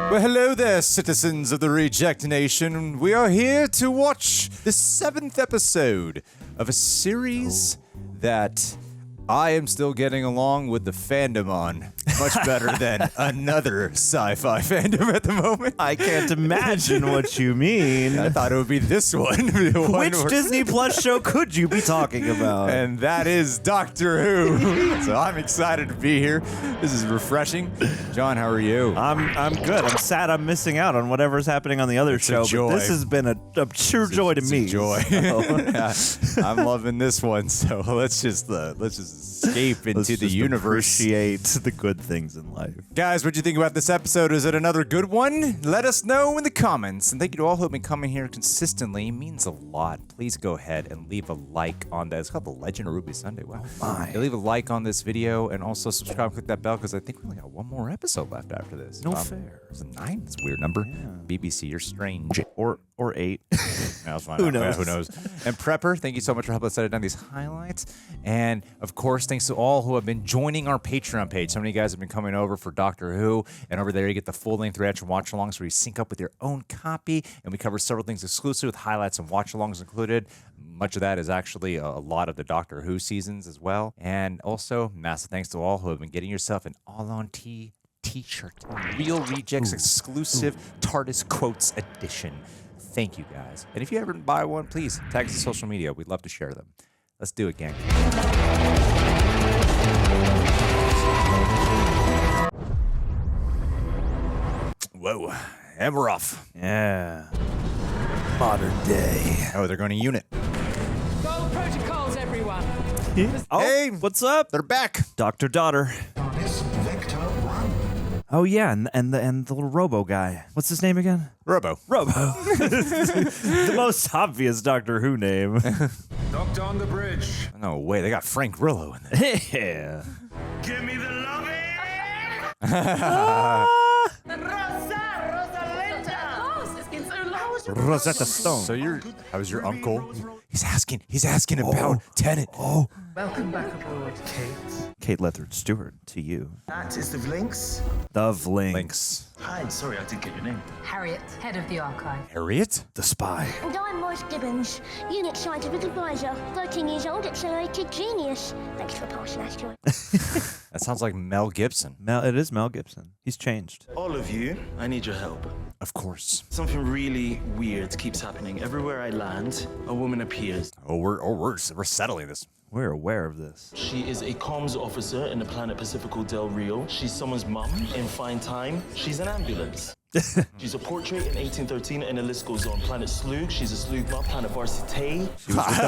Well, hello there, citizens of the Reject Nation. We are here to watch the 7th episode of a series that I am still getting along with the fandom on much better than another sci-fi fandom at the moment. I can't imagine what you mean. I thought it would be this one. Which Disney Plus show could you be talking about? And that is Doctor Who. So I'm excited to be here. This is refreshing. John, how are you? I'm good. I'm sad I'm missing out on whatever's happening on the other show. But this has been a pure joy to me. Joy. So. Yeah, I'm loving this one. So let's just escape into the universe. Appreciate the good things in life. Guys, what do you think about this episode? Is it another good one? Let us know in the comments. And thank you to all who have been coming here consistently. It means a lot. Please go ahead and leave a like on that. It's called The Legend of Ruby Sunday. Wow. My. Leave a like on this video and also subscribe and click that bell because I think we only got one more episode left after this. No fair. Is it 9? That's a weird number. Yeah. BBC, you're strange. Or 8. Who Who knows? Who knows? And Prepper, thank you so much for helping us edit down these highlights. And of course, thanks to all who have been joining our Patreon page. So many of you guys have been coming over for Doctor Who, and over there you get the full-length reaction watch-alongs where you sync up with your own copy, and we cover several things exclusive with highlights and watch-alongs included. Much of that is actually a lot of the Doctor Who seasons as well. And also, massive thanks to all who have been getting yourself an all-on t-shirt, Real Rejects exclusive TARDIS Quotes edition. Thank you, guys. And if you ever buy one, please tag us on social media. We'd love to share them. Let's do it, gang. Whoa. And we're off. Yeah. Modern day. Oh, they're going to unit. Go protocols, everyone. Oh, Hey. what's up? They're back. Dr. Daughter. Oh yeah, and the little Robo guy. What's his name again? Robo. Robo. The most obvious Doctor Who name. Doctor on the bridge. No way. They got Frank Grillo in there. Yeah. Give me the loving. Rosetta Stone. So how's your uncle? He's asking about Tenet. Oh. Welcome back aboard, Kate. Kate Lethard Stewart, to you. That is the Vlinks. The Vlinks. Links. Hi, sorry, I didn't get your name. Harriet, head of the archive. Harriet? The spy. And I'm Royce Gibbons, Unit Scientific Advisor, 13 years old, accelerated genius. Thanks for passing us to it. That sounds like Mel Gibson. It is Mel Gibson. He's changed. All of you, I need your help. Of course. Something really weird keeps happening. Everywhere I land, a woman appears. We're settling this. We're aware of this. She is a comms officer in the planet Pacifico Del Rio. She's someone's mum in fine time. She's an ambulance. She's a portrait in 1813, and the list goes on. Planet Slug, she's a Slug mum. Planet Varsity. She was with the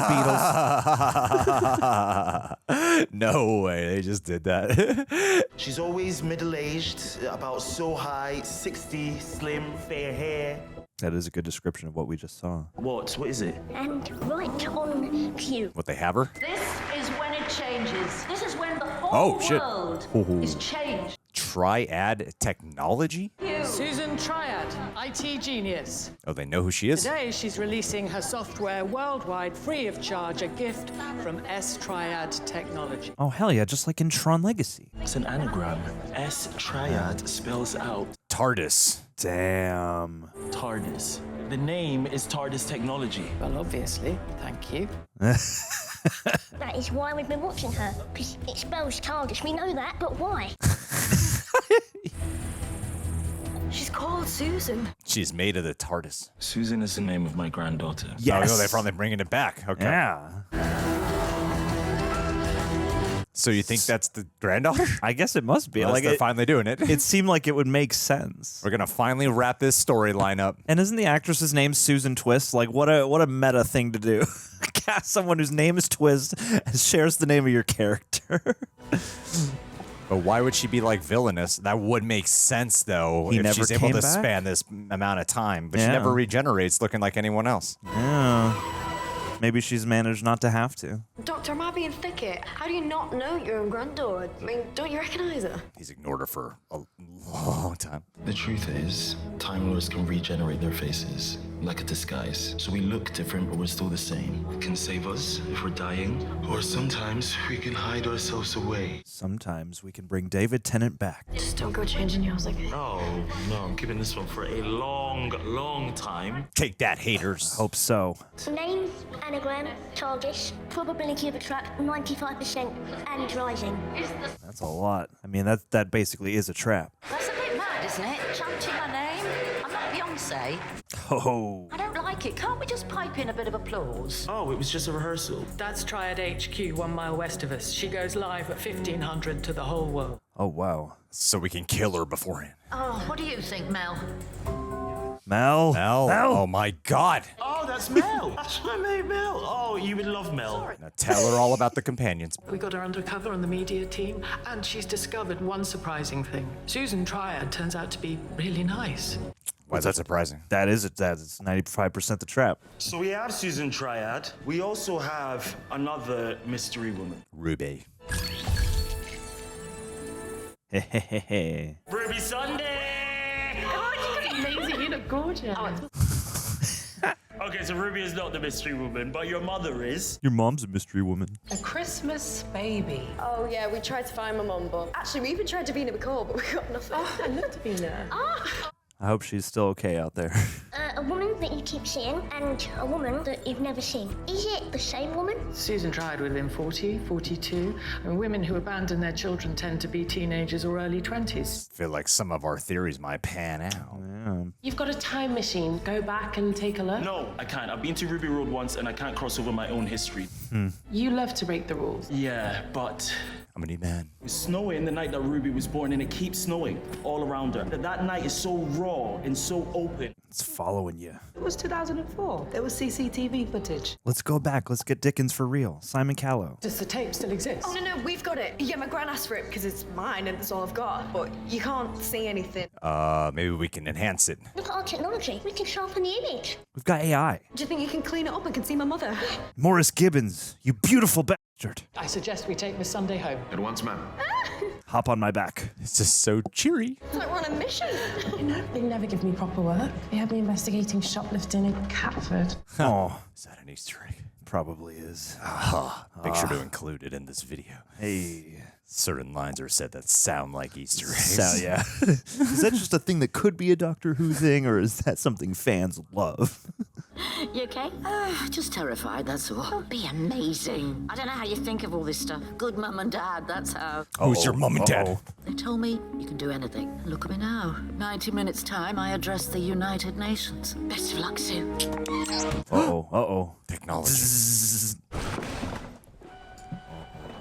Beatles. No way, they just did that. She's always middle-aged, about so high, 60, slim, fair hair. That is a good description of what we just saw. What is it? And right on cue. What, they have her? This is when it changes. This is when the whole world is changed. Triad technology? Susan Triad, IT genius. Oh, they know who she is? Today she's releasing her software worldwide free of charge, a gift from S Triad Technology. Oh, hell yeah, just like in Tron Legacy. It's an anagram. S-Triad spells out TARDIS. Damn. TARDIS. The name is TARDIS Technology. Well, obviously. Thank you. That is why we've been watching her. Because it spells TARDIS. We know that, but why? She's called Susan. She's made of the TARDIS. Susan is the name of my granddaughter. Yes. Oh, they're finally bringing it back. Okay. Yeah. So you think that's the granddaughter? I guess it must be. Unless Like they're it, finally doing it. it seemed like it would make sense. We're gonna finally wrap this storyline up. And isn't the actress's name Susan Twist? Like, what a meta thing to do. Cast someone whose name is Twist and shares the name of your character. But why would she be like villainous? That would make sense though He if never she's able came to back? span this amount of time. But she Yeah. never regenerates looking like anyone else. Yeah. Maybe she's managed not to have to. Doctor, am I being thicket? How do you not know your own granddaughter? I mean, don't you recognize her? He's ignored her for a long time. The truth is, Time Lords can regenerate their faces. like a disguise. So we look different, but we're still the same. It can save us if we're dying, or sometimes we can hide ourselves away. Sometimes we can bring David Tennant back. Just don't go changing yours, okay? No, I'm keeping this one for a long time. Take that, haters. Hope so. Name, anagram, TARDIS, probability of a trap 95% and rising. That's a lot. I mean, that basically is a trap. That's a bit mad, isn't it? Chanting my name. I'm not Beyonce. Oh. I don't like it. Can't we just pipe in a bit of applause? Oh, it was just a rehearsal. That's Triad HQ, 1 mile west of us. She goes live at 1500 to the whole world. Oh, wow. So we can kill her beforehand. Oh, what do you think, Mel? Mel? Mel? Oh my God. Oh, that's Mel. That's my mate Mel. Oh, you would love Mel. Now tell her all about the companions. We got her undercover on the media team, and she's discovered one surprising thing. Susan Triad turns out to be really nice. Why is that surprising? That is 95% the trap. So we have Susan Triad. We also have another mystery woman. Ruby. Hehehe. Ruby Sunday! Amazing, you look gorgeous. Okay, so Ruby is not the mystery woman, but your mother is. Your mom's a mystery woman. A Christmas baby. Oh, yeah, we tried to find my mum, but actually, we even tried to be in it before, but we got nothing. Oh, I love to be there. I hope she's still okay out there. A woman that you keep seeing and a woman that you've never seen. Is it the same woman? Susan Triad within 40, 42. And women who abandon their children tend to be teenagers or early 20s. Feel like some of our theories might pan out. Yeah. You've got a time machine. Go back and take a look. No, I can't. I've been to Ruby Road once and I can't cross over my own history. You love to break the rules. Yeah, but I'm a new man. it was snowing the night that Ruby was born and it keeps snowing all around her. That night is so raw and so open. It's following you. It was 2004. There was CCTV footage. Let's go back. Let's get Dickens for real. Simon Callow. Does the tape still exist? Oh, no, we've got it. Yeah, my gran asked for it because it's mine and that's all I've got. But you can't see anything. Maybe we can enhance it. Look at our technology. We can sharpen the image. We've got AI. Do you think you can clean it up and can see my mother? Morris Gibbons, you beautiful bastard. I suggest we take Miss Sunday home. At once, ma'am. Hop on my back. It's just so cheery. It's like we're on a mission. You know, they never give me proper work. They had me investigating shoplifting in Catford. Oh, Is that an Easter egg? probably is. Make sure to include it in this video. Hey. Certain lines are said that sound like Easter eggs. So, yeah. Is that just a thing that could be a Doctor Who thing, or is that something fans love? You okay? Just terrified, that's all. It'll be amazing. I don't know how you think of all this stuff. Good mum and dad, that's how. Who's your mum and dad? Uh-oh. They told me you can do anything. Look at me now. 90 minutes time, I address the United Nations. Best of luck, Sue. Uh-oh. Technology.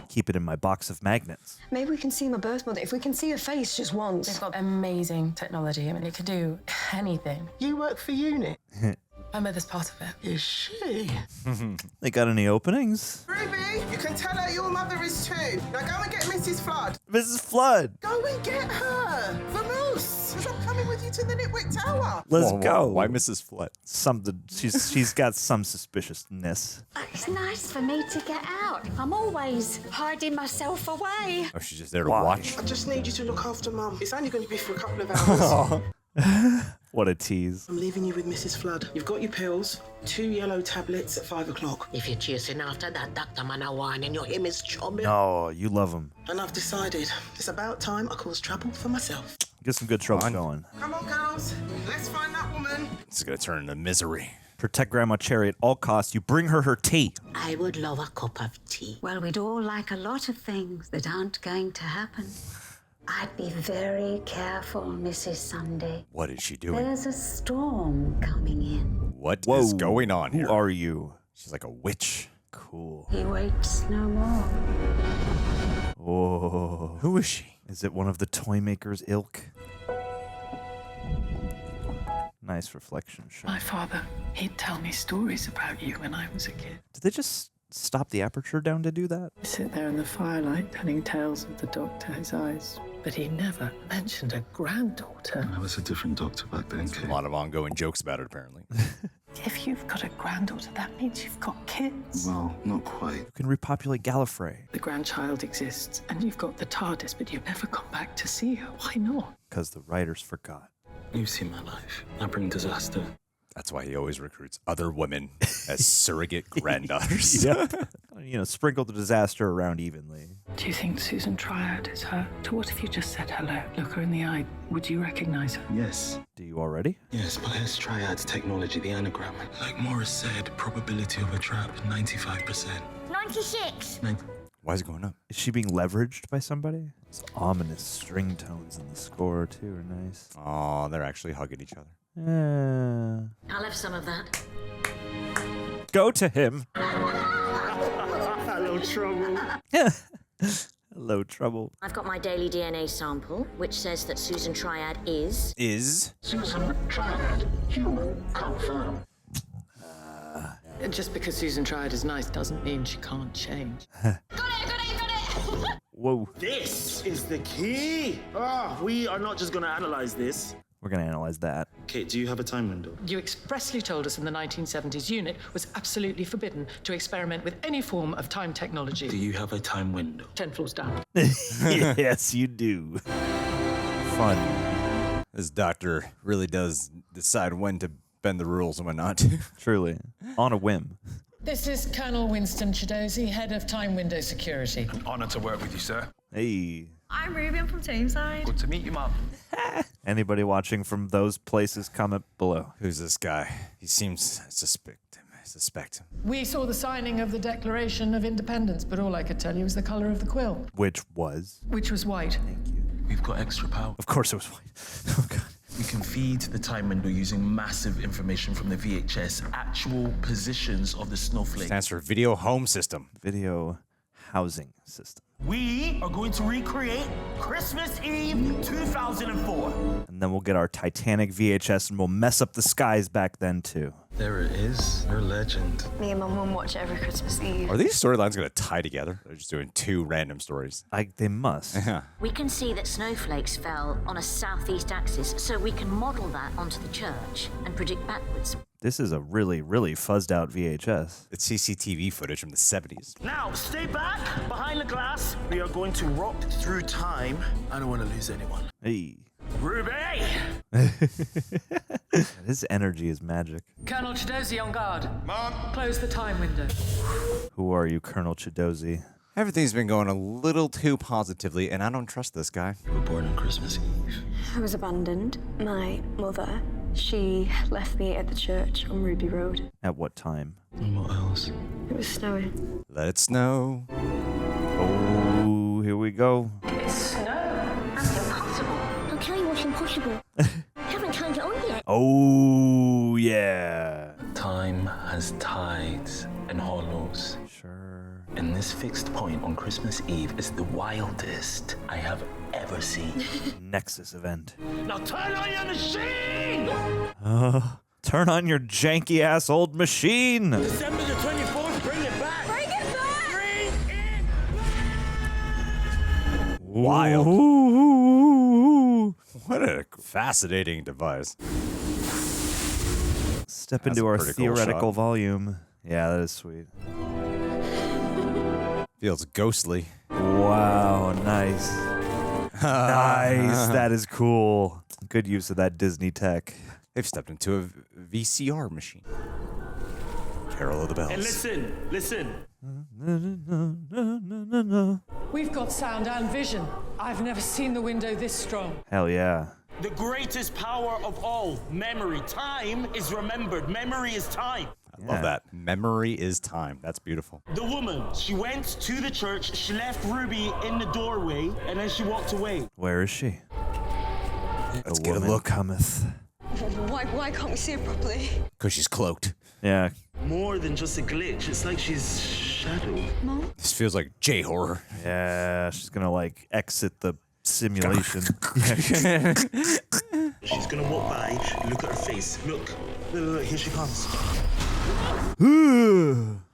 Keep it in my box of magnets. Maybe we can see my birth mother. If we can see her face just once. They've got amazing technology. I mean, it can do anything. You work for UNIT? My mother's part of it. Is she? They got any openings? Ruby, you can tell her your mother is too. Now go and get Mrs. Flood. Mrs. Flood. Go and get her. Vamoose. Because I'm coming with you to the Nitwick Tower. Let's go. Why Mrs. Flood? Something. She's got some suspiciousness. It's nice for me to get out. I'm always hiding myself away. Oh, she's just there to Why? watch? I just need you to look after Mum. It's only going to be for a couple of hours. What a tease. I'm leaving you with Mrs. Flood. You've got your pills, 2 yellow tablets at 5 o'clock. If you're chasing after that Dr. Manawine and your him is chubby. No, you love him. And I've decided it's about time I cause trouble for myself. Get some good trouble going. Come on, girls. Let's find that woman. This is going to turn into misery. Protect Grandma Cherry at all costs. You bring her tea. I would love a cup of tea. Well, we'd all like a lot of things that aren't going to happen. I'd be very careful, Mrs. Sunday. What is she doing? There's a storm coming in. What is going on here? Who are you? She's like a witch. Cool. He waits no more. Oh. Who is she? Is it one of the toy makers' ilk? Nice reflection shot. My father, he'd tell me stories about you when I was a kid. Did they just stop the aperture down to do that? I sit there in the firelight telling tales of the doctor, his eyes. But he never mentioned a granddaughter. I was a different doctor back then, A lot of ongoing jokes about it, apparently. If you've got a granddaughter, that means you've got kids. Well, not quite. You can repopulate Gallifrey. The grandchild exists, and you've got the TARDIS, but you never come back to see her. Why not? Because the writers forgot. You've seen my life. I bring disaster. That's why he always recruits other women as surrogate granddaughters. Yep. Sprinkle the disaster around evenly. Do you think Susan Triad is her? To what if you just said hello? Look her in the eye. Would you recognize her? Yes. Do you already? Yes, but S Triad's technology, the anagram. Like Morris said, probability of a trap, 95%. 96. Why is it going up? Is she being leveraged by somebody? Those ominous string tones in the score, too, are nice. Oh, they're actually hugging each other. I'll have some of that. Go to him. Hello, trouble. Hello, trouble. I've got my daily DNA sample, which says that Susan Triad is... Susan Triad. Human confirmed. Just because Susan Triad is nice doesn't mean she can't change. Got it! Whoa. This is the key. We are not just going to analyze this. We're going to analyze that. Okay, do you have a time window? You expressly told us in the 1970s unit was absolutely forbidden to experiment with any form of time technology. Do you have a time window? 10 floors down. Yes, you do. Fun. This doctor really does decide when to bend the rules and when not to. Truly. On a whim. This is Colonel Winston Chidozi, head of Time Window Security. An honor to work with you, sir. Hey. I'm Ruby, I'm from Tameside. Good to meet you, Mum. Anybody watching from those places, comment below. Who's this guy? He seems suspect him. We saw the signing of the Declaration of Independence, but all I could tell you was the color of the quill, Which was? which was white. Thank you. We've got extra power. Of course it was white. Oh, God. We can feed the time window using massive information from the VHS, actual positions of the snowflake. Stands for Video Home System. Video housing system. We are going to recreate Christmas Eve 2004. And then we'll get our Titanic VHS and we'll mess up the skies back then, too. There it is. You're a legend. Me and my mum watch it every Christmas Eve. Are these storylines going to tie together? They're just doing two random stories. They must. Yeah. We can see that snowflakes fell on a southeast axis, so we can model that onto the church and predict backwards. This is a really, really fuzzed out VHS. It's CCTV footage from the 70s. Now, stay back behind the glass. We are going to rock through time. I don't want to lose anyone. Hey. Ruby! His energy is magic. Colonel Chidozi on guard. Mom! Close the time window. Who are you, Colonel Chidozi? Everything's been going a little too positively, and I don't trust this guy. You were born on Christmas Eve. I was abandoned. My mother, she left me at the church on Ruby Road. At what time? And what else? It was snowing. Let it snow. Oh, here we go. It's snow. That's impossible. I'll tell you what's impossible. Haven't turned it on yet. Oh, yeah. Time has tides and hollows. Sure. And this fixed point on Christmas Eve is the wildest I have ever seen. Nexus event. Now turn on your machine! Turn on your janky ass old machine. December the 24th, bring it back! Bring it back! Bring it back! Wild. Ooh. What a fascinating device. Step That's into a our pretty cool theoretical shot. volume. Yeah, that is sweet. Feels ghostly. Wow, nice. Nice. That is cool. Good use of that Disney tech. They've stepped into a VCR machine. Carol of the Bells. And listen. We've got sound and vision. I've never seen the window this strong. Hell yeah. The greatest power of all, memory. Time is remembered. Memory is time. I love that. Memory is time. That's beautiful. The woman, she went to the church, she left Ruby in the doorway, and then she walked away. Where is she? Let's The get a woman look. cometh. Why can't we see it properly? Because she's cloaked. Yeah. More than just a glitch, it's like she's shadowed. This feels like J-horror. Yeah, she's gonna like exit the simulation. She's gonna walk by, look at her face. Look, here she comes.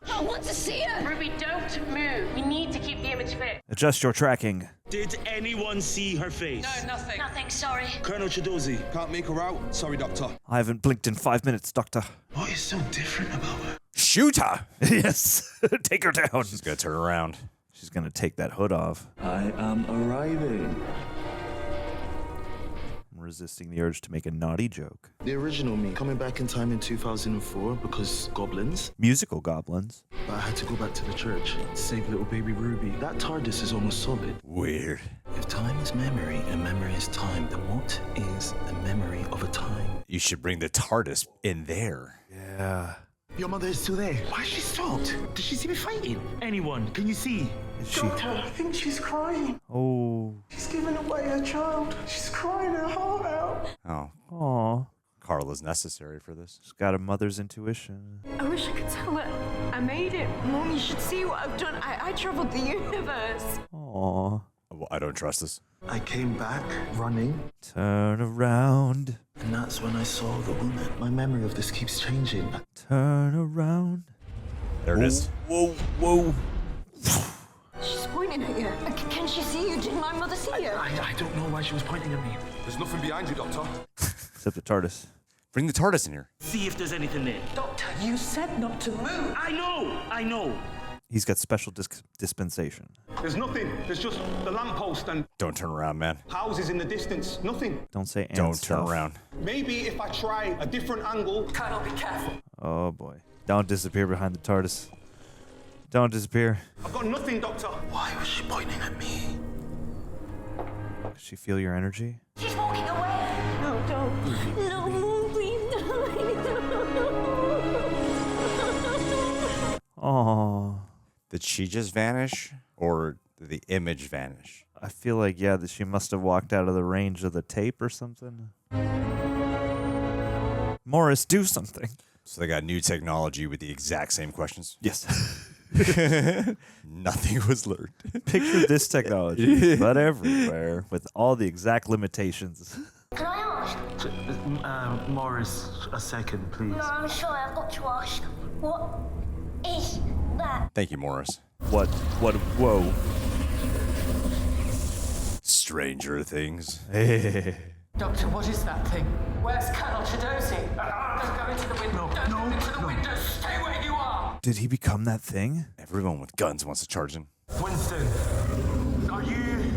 I want to see her. Ruby, don't move. We need to keep the image fit. Adjust your tracking. Did anyone see her face? No, nothing. Nothing, sorry. Colonel Chidozi. Can't make her out. Sorry, Doctor. I haven't blinked in 5 minutes, Doctor. What is so different about her? Shoot her! Yes. Take her down. She's going to turn around. She's gonna take that hood off. I am arriving. resisting the urge to make a naughty joke. The original me, coming back in time in 2004 because goblins. Musical goblins. But I had to go back to the church to save little baby Ruby. That TARDIS is almost solid. Weird. If time is memory and memory is time, then what is the memory of a time? You should bring the TARDIS in there. Yeah. Your mother is still there. Why is she stopped? Did she see me fighting? Anyone, can you see? Is she? Doctor, I think she's crying. Oh. She's giving away her child. She's crying her heart out. Oh. Aw. Carla's necessary for this. She's got a mother's intuition. I wish I could tell her I made it. Mom, you should see what I've done. I traveled the universe. Aw. Well, I don't trust this. I came back running. Turn around. And that's when I saw the woman. My memory of this keeps changing. Turn around. There it is. Whoa, whoa. She's pointing at you. Can she see you? Did my mother see you? I don't know why she was pointing at me. There's nothing behind you, Doctor. Except the TARDIS. Bring the TARDIS in here. See if there's anything there. Doctor, you said not to move. I know. He's got special dispensation. There's nothing. There's just the lamppost and Don't turn around, man. houses in the distance. Nothing. Don't say and Don't stuff. turn around. Maybe if I try a different angle. Colonel, be careful. Oh boy. Don't disappear behind the TARDIS. Don't disappear. I've got nothing, Doctor. Why was she pointing at me? Does she feel your energy? She's walking away. No, don't. No, Mom, please don't. Aw. Did she just vanish? Or did the image vanish? I feel like, yeah, that she must have walked out of the range of the tape or something. Morris, do something. So they got new technology with the exact same questions? Yes. Nothing was learned. Picture this technology, but everywhere, with all the exact limitations. Can I ask? Morris, a second, please. No, I'm sorry, I've got to ask. What is that? Thank you, Morris. Whoa. Stranger Things. Doctor, what is that thing? Where's Colonel Chidozi? Don't go into the window. Don't go into the window. Stay where you are. Did he become that thing? Everyone with guns wants to charge him. Winston, are you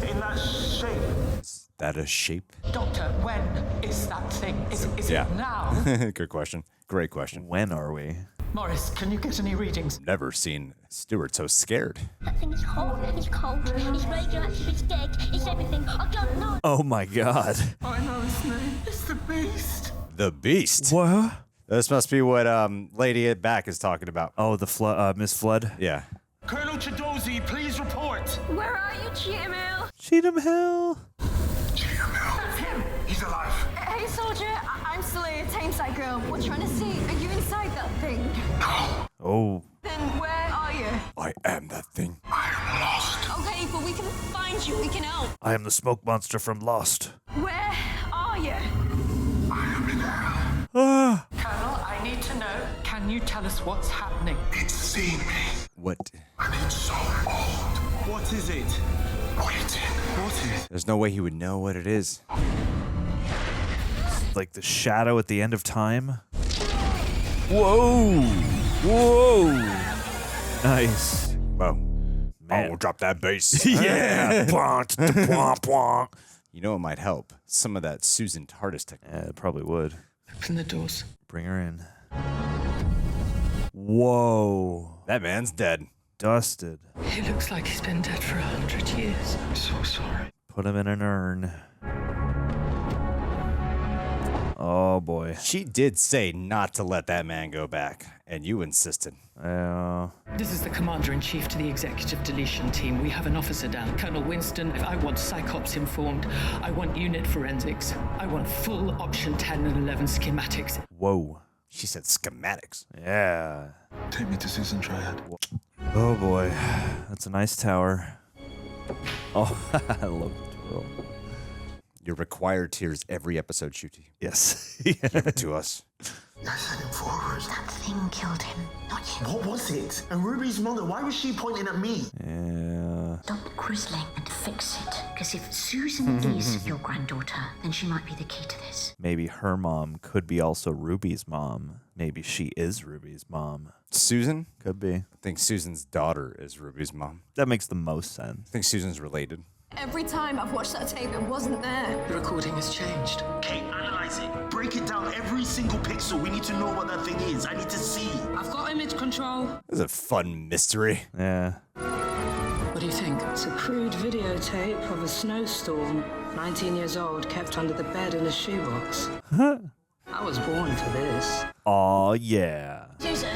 in that shape? Is that a shape? Doctor, when is that thing? Is Yeah. it now? Good question. Great question. When are we? Morris, can you get any readings? Never seen Stuart so scared. That thing is hot, it's cold, it's radioactive, it's dead, it's everything. I don't know. Oh my god. I know his name. It's the Beast. The Beast. What? This must be what Lady at back is talking about. Oh, the Flood, Miss Flood? Yeah. Colonel Chidozi, please report. Where are you, GML? Cheatham Hill. That's him. He's alive. Hey, soldier. I'm Celia, Tameside girl. We're trying to see. Are you inside that thing? Oh. Then where are you? I am that thing. I am lost. Okay, but we can find you. We can help. I am the smoke monster from Lost. Where are you? I am in hell. Ah. Colonel, I need to know. Can you tell us what's happening? It's seen me. What? And it's so old. What is it? Waiting. What is? There's no way he would know what it is. Like the shadow at the end of time. Whoa. Whoa. Nice. Whoa. Man. Oh, drop that bass. Yeah. You know it might help. Some of that Susan TARDIS technology. Yeah, it probably would. Open the doors. Bring her in. Whoa. That man's dead. Dusted. He looks like he's been dead for 100 years. I'm so sorry. Put him in an urn. Oh boy. She did say not to let that man go back, and you insisted. This is the Commander-in-Chief to the Executive Deletion Team. We have an officer down. Colonel Winston, I want Psychops informed. I want unit forensics. I want full Option 10 and 11 schematics. Whoa. She said schematics. Yeah. Take me to Susan Triad. Oh boy. That's a nice tower. Oh, I love the twirl. Your required tears every episode, Ncuti. Yes. Give it to us. I sent him forward. That thing killed him, not you. What was it? And Ruby's mother, why was she pointing at me? Yeah. Stop grizzling and fix it. Because if Susan is your granddaughter, then she might be the key to this. Maybe her mom could be also Ruby's mom. Maybe she is Ruby's mom. Susan? Could be. I think Susan's daughter is Ruby's mom. That makes the most sense. I think Susan's related. Every time I've watched that tape, it wasn't there. The recording has changed. Okay, analyze it. Break it down, every single pixel. We need to know what that thing is. I need to see. I've got image control. This is a fun mystery. Yeah. What do you think? It's a crude videotape of a snowstorm. 19 years old, kept under the bed in a shoebox. I was born for this. Aw, yeah. Susan,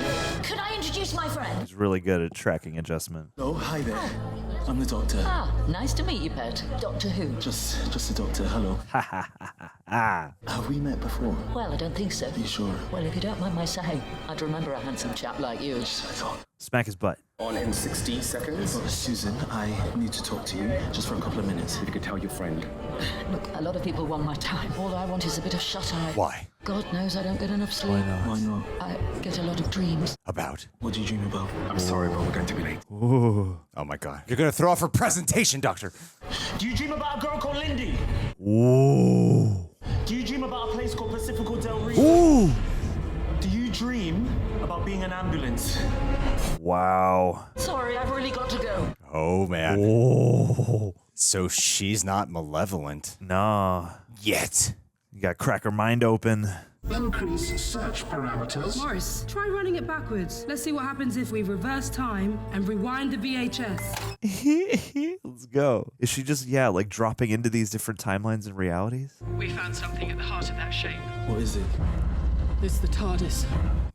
could I introduce my friend? He's really good at tracking adjustment. Oh, hi there. I'm the doctor. Ah, nice to meet you, Pet. Doctor Who? Just the doctor. Hello. Have we met before? Well, I don't think so. Are you sure? Well, if you don't mind my saying, I'd remember a handsome chap like you. Smack his butt. On in 60 seconds. Susan, I need to talk to you just for a couple of minutes. If you could tell your friend. Look, a lot of people want my time. All I want is a bit of shut-eye. Why? God knows I don't get enough sleep. Why not? I get a lot of dreams. About? What do you dream about? I'm sorry, but we're going to be late. Ooh. Oh my God. You're gonna throw off her presentation, Doctor. Do you dream about a girl called Lindy? Ooh. Do you dream about a place called Pacifico Del Rio? Ooh. Do you dream about being an ambulance? Wow. Sorry, I've really got to go. Oh man. Oh. So she's not malevolent. Nah. Yet. You got crack her mind open. Increase search parameters. Morris, try running it backwards. Let's see what happens if we reverse time and rewind the VHS. Let's go. Is she just, like dropping into these different timelines and realities? We found something at the heart of that shape. What is it? It's the TARDIS.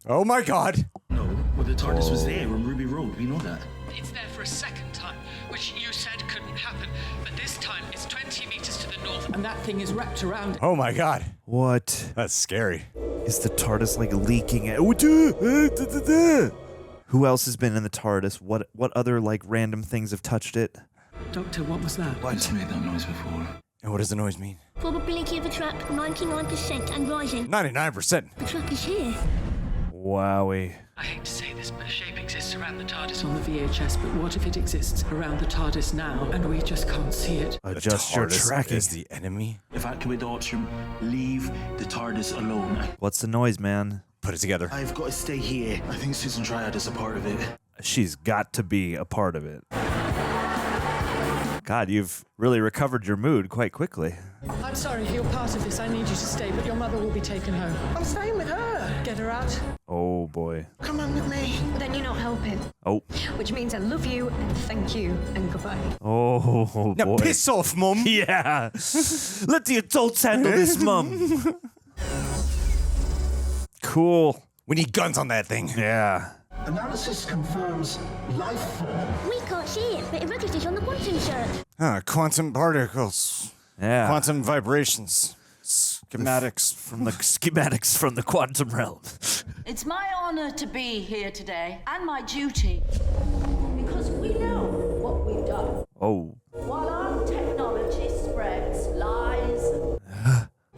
Oh my God. No, well, the TARDIS was there on Ruby Road. We know that. It's there for a second time, which you said couldn't happen. But this time it's 20 meters to the north, and that thing is wrapped around. Oh my God. What? That's scary. Is the TARDIS like leaking it? Who else has been in the TARDIS? What other like random things have touched it? Doctor, what was that? What's made that noise before? And what does the noise mean? Probability of a trap, 99% and rising. 99%. The trap is here. Wowie. I hate to say this, but a shape exists around the TARDIS on the VHS, but what if it exists around the TARDIS now, and we just can't see it? Adjust your TARDIS tracking. is the enemy. Evacuate the ops room. Leave the TARDIS alone. What's the noise, man? Put it together. I've got to stay here. I think Susan Triad is a part of it. She's got to be a part of it. God, you've really recovered your mood quite quickly. I'm sorry, you're part of this. I need you to stay, but your mother will be taken home. I'm staying with her. Get her out. Oh boy. Come on with me. Then you're not helping. Oh. Which means I love you and thank you and goodbye. Oh Now boy. piss off, Mum. Yeah. Let the adults handle this, Mum. Cool. We need guns on that thing. Yeah. Analysis confirms life form. We can't see it, but it registers on the quantum search. Quantum particles. Yeah. Quantum vibrations. Schematics. From the schematics from the quantum realm. It's my honor to be here today, and my duty. Because we know what we've done. Oh. While our technology spreads lies.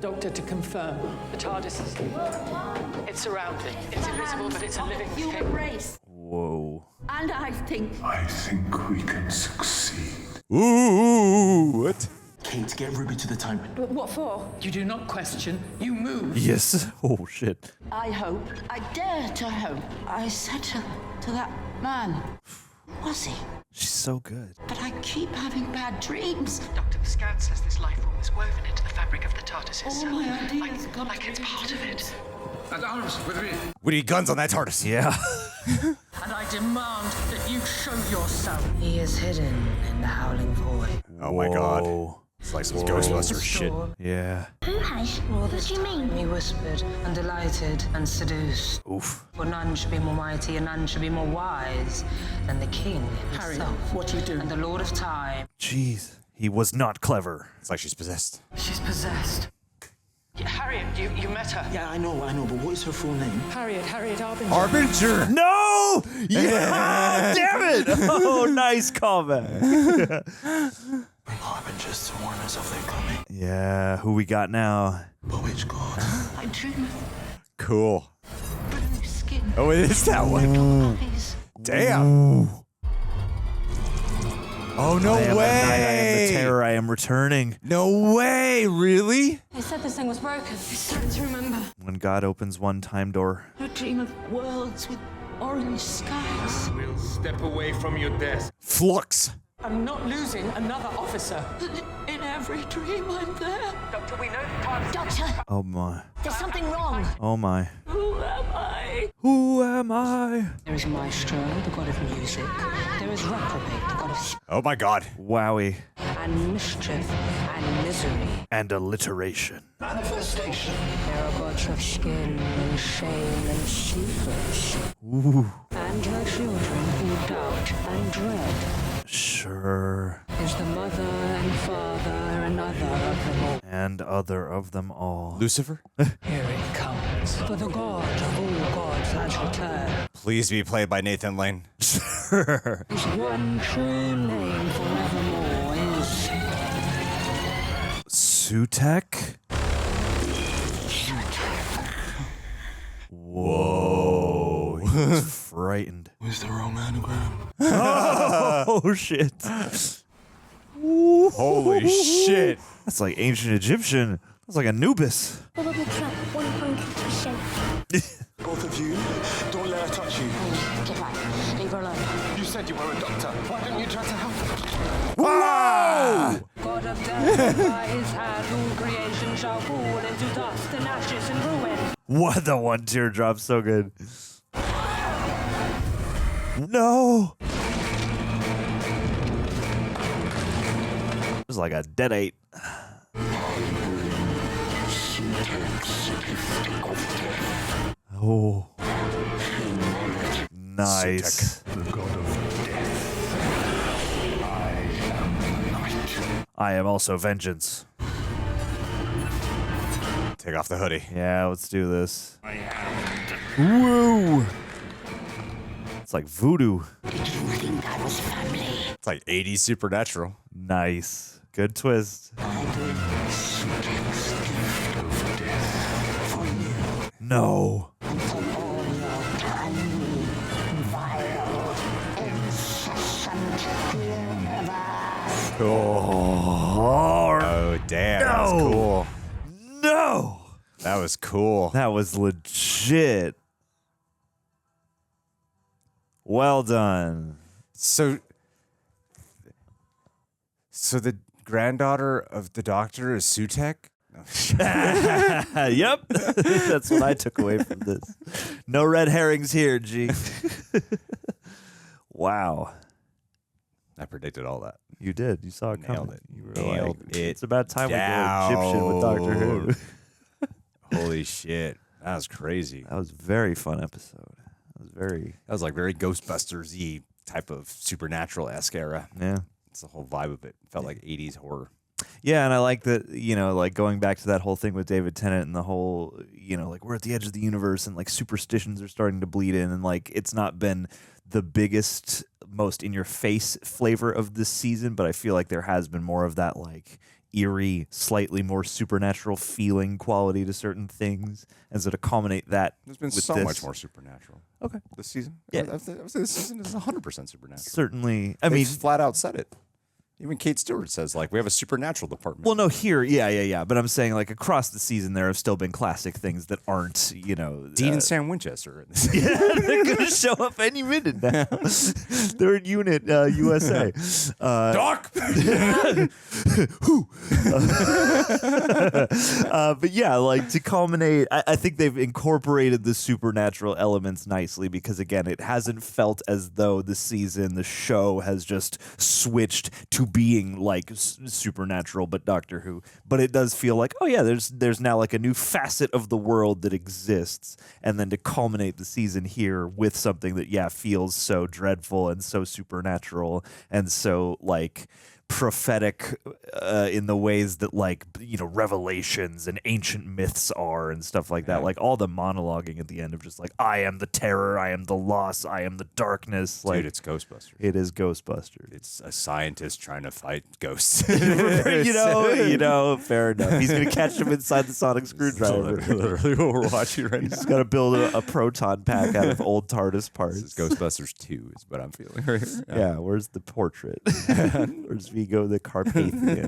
Doctor, to confirm, the TARDIS is... It's surrounding. It's invisible, but it's a living Human thing. race. Whoa. And I think we can succeed. Ooh, what? Kate, get Ruby to the time. But what for? You do not question, you move. Yes. Oh shit. I hope, I dare to hope, I said to that man, was he? She's so good. But I keep having bad dreams. Doctor, the scan says this life form is woven into the fabric of the TARDIS All itself. my ideas like it's part of it. At arms with me. We need guns on that TARDIS. Yeah. And I demand that you show yourself. He is hidden in the howling void. Oh my God. Whoa. It's like some Ghostbusters shit. Yeah. Who has? What do you mean? He whispered and delighted and seduced. Oof. For none should be more mighty and none should be more wise than the king Harry, himself. what do you do? And the Lord of Time. Jeez. He was not clever. It's like she's possessed. She's possessed. Yeah, Harriet, you met her. Yeah, I know, but what is her full name? Harriet Harbinger. Harbinger. No! Yeah! Damn it! Oh, nice callback. Bring harbingers to warn us of their coming. Yeah, who we got now? But which god? I dream of Cool. blue skin. Oh, it is that one. Eyes. Damn. Oh, no I am the way. knight, I am the terror, I am returning. No way. Really? They said this thing was broken. I'm starting to remember. When God opens one time door. I dream of worlds with orange skies. We'll step away from your desk. Flux. I'm not losing another officer. In every dream, I'm there. Doctor, we know the TARDIS. Doctor, Oh my. there's something wrong. Oh my. Who am I? Who am I? There is Maestro, the god of music. There is Reprobate, the god of Oh my God. Wowie. and mischief and misery. And alliteration. Manifestation. There are gods of skin and shame and secrets. Ooh. And her children who doubt and dread. Sure. Is the mother and father and other of them all. And other of them all. Lucifer? Here it comes. For the god of all gods has returned. Please be played by Nathan Lane. Sure. His one true name forevermore is Sutekh? Whoa. He's frightened. Was the wrong anagram? Oh, shit. Holy shit. That's like ancient Egyptian. That's like Anubis. Probably trap 100%. Both of you, don't let her touch you. Get back. Leave her alone. You said you were a doctor. Why didn't you try to help? Wow! God of death, by his hand all creation shall fall into dust and ashes and ruin. What the one teardrop, so good. No. It was like a dead eight. Oh. Nice. The god of death. I am the night. I am also vengeance. Take off the hoodie. Yeah, let's do this. Woo! It's like voodoo. It's like 80s Supernatural. Nice. Good twist. No. Oh, damn. That was No. cool. No. That was cool. That was legit. Well done. So the granddaughter of the doctor is Sutekh? Yep. That's what I took away from this. No red herrings here, G. Wow. I predicted all that. You did. You saw it Nailed coming. it. You were Nailed like, it it's about time we go Egyptian with Doctor Who. Holy shit. That was crazy. That was a very fun episode. That was like very Ghostbusters-y type of supernatural-esque era. Yeah. It's the whole vibe of it. Felt like 80s horror. Yeah, and I like that, like going back to that whole thing with David Tennant and the whole, like we're at the edge of the universe and like superstitions are starting to bleed in and like it's not been the biggest, most in-your-face flavor of this season, but I feel like there has been more of that like eerie, slightly more supernatural feeling quality to certain things. And so to culminate that There's been with so this, much more supernatural. Okay. This season? Yeah. I would say this season is 100% supernatural. Certainly. I They mean, flat out said it. Even Kate Stewart says, like, we have a supernatural department. well, no, here, yeah. But I'm saying, like, across the season, there have still been classic things that aren't, Dean and Sam Winchester are in this. Yeah, they're going to show up any minute now. They're in Unit USA. Doc! Who? But yeah, like, to culminate, I think they've incorporated the supernatural elements nicely because, again, it hasn't felt as though the show has just switched to being like supernatural but Doctor Who, but it does feel like, oh yeah, there's now like a new facet of the world that exists, and then to culminate the season here with something that feels so dreadful and so supernatural and so like prophetic in the ways that like revelations and ancient myths are and stuff like that. Like all the monologuing at the end of just like, I am the terror, I am the loss, I am the darkness. Like, Dude, it's Ghostbusters. It is Ghostbusters. It's a scientist trying to fight ghosts. fair enough. He's gonna catch him inside the sonic screwdriver. Literally what we're watching right now. He's got to build a proton pack out of old TARDIS parts. This is Ghostbusters 2 is what I'm feeling right here. Yeah, where's the portrait? Where's Vigo the Carpathian?